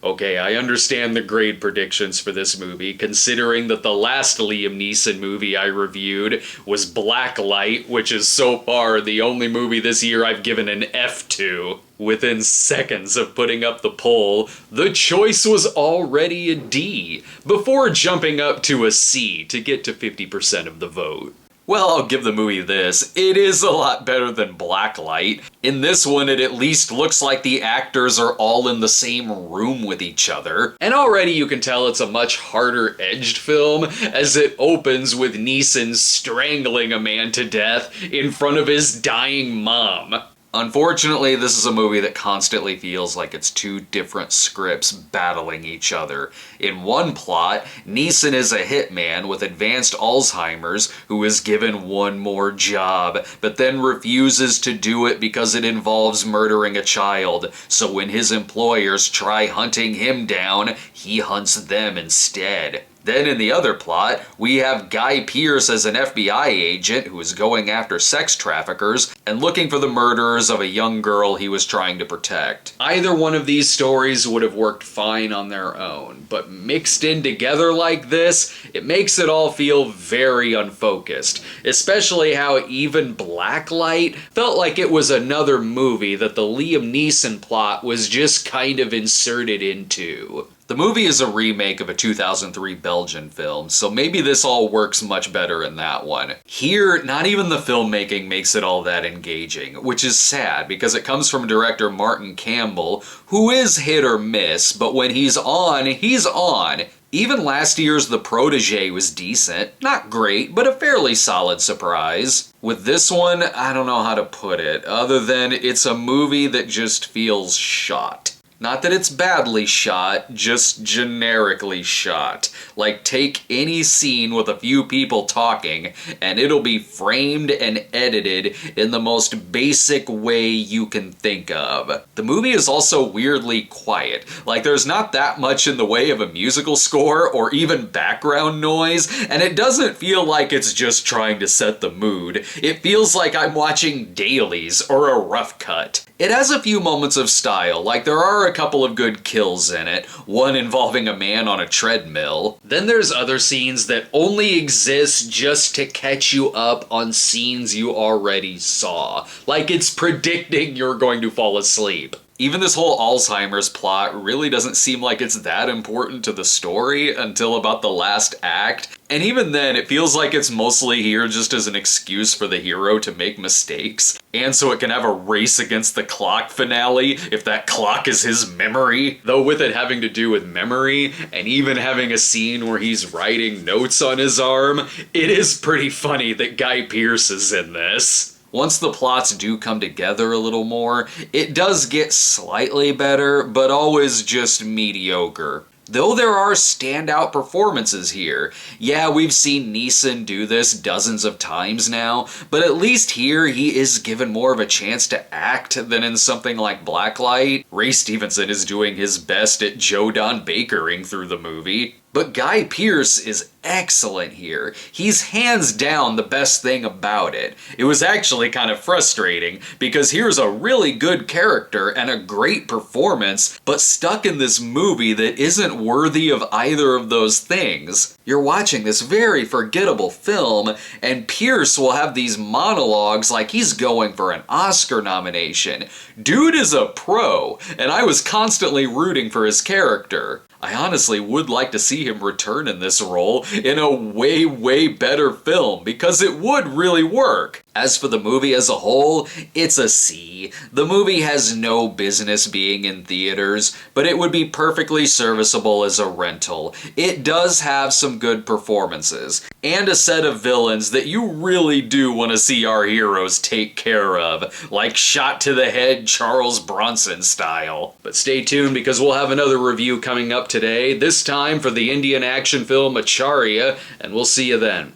Okay, I understand the grade predictions for this movie, considering that the last Liam Neeson movie I reviewed was Blacklight, which is so far the only movie this year I've given an F to. Within seconds of putting up the poll, the choice was already a D, before jumping up to a C to get to 50% of the vote. Well, I'll give the movie this. It is a lot better than Blacklight. In this one, it at least looks like the actors are all in the same room with each other. And already you can tell it's a much harder-edged film, as it opens with Neeson strangling a man to death in front of his dying mom. Unfortunately, this is a movie that constantly feels like it's two different scripts battling each other. In one plot, Neeson is a hitman with advanced Alzheimer's who is given one more job, but then refuses to do it because it involves murdering a child. So when his employers try hunting him down, he hunts them instead. Then in the other plot, we have Guy Pearce as an FBI agent who is going after sex traffickers and looking for the murderers of a young girl he was trying to protect. Either one of these stories would have worked fine on their own, but mixed in together like this, it makes it all feel very unfocused, especially how even Blacklight felt like it was another movie that the Liam Neeson plot was just kind of inserted into. The movie is a remake of a 2003 Belgian film, so maybe this all works much better in that one. Here, not even the filmmaking makes it all that engaging, which is sad because it comes from director Martin Campbell, who is hit or miss, but when he's on, he's on. Even last year's The Protégé was decent. Not great, but a fairly solid surprise. With this one, I don't know how to put it, other than it's a movie that just feels shot. Not that it's badly shot, just generically shot. Like, take any scene with a few people talking, and it'll be framed and edited in the most basic way you can think of. The movie is also weirdly quiet. Like, there's not that much in the way of a musical score or even background noise, and it doesn't feel like it's just trying to set the mood. It feels like I'm watching dailies or a rough cut. It has a few moments of style, like there are a couple of good kills in it, one involving a man on a treadmill. Then there's other scenes that only exist just to catch you up on scenes you already saw, like it's predicting you're going to fall asleep. Even this whole Alzheimer's plot really doesn't seem like it's that important to the story until about the last act. And even then, it feels like it's mostly here just as an excuse for the hero to make mistakes. And so it can have a race against the clock finale, if that clock is his memory. Though with it having to do with memory, and even having a scene where he's writing notes on his arm, it is pretty funny that Guy Pearce is in this. Once the plots do come together a little more, it does get slightly better, but always just mediocre. Though there are standout performances here. Yeah, we've seen Neeson do this dozens of times now, but at least here he is given more of a chance to act than in something like Blacklight. Ray Stevenson is doing his best at Joe Don Bakering through the movie. But Guy Pearce is excellent here. He's hands down the best thing about it. It was actually kind of frustrating, because here's a really good character and a great performance, but stuck in this movie that isn't worthy of either of those things. You're watching this very forgettable film, and Pearce will have these monologues like he's going for an Oscar nomination. Dude is a pro, and I was constantly rooting for his character. I honestly would like to see him return in this role in a way, way better film, because it would really work. As for the movie as a whole, it's a C. The movie has no business being in theaters, but it would be perfectly serviceable as a rental. It does have some good performances, and a set of villains that you really do want to see our heroes take care of, like shot to the head Charles Bronson style. But stay tuned, because we'll have another review coming up today, this time for the Indian action film Acharya, and we'll see you then.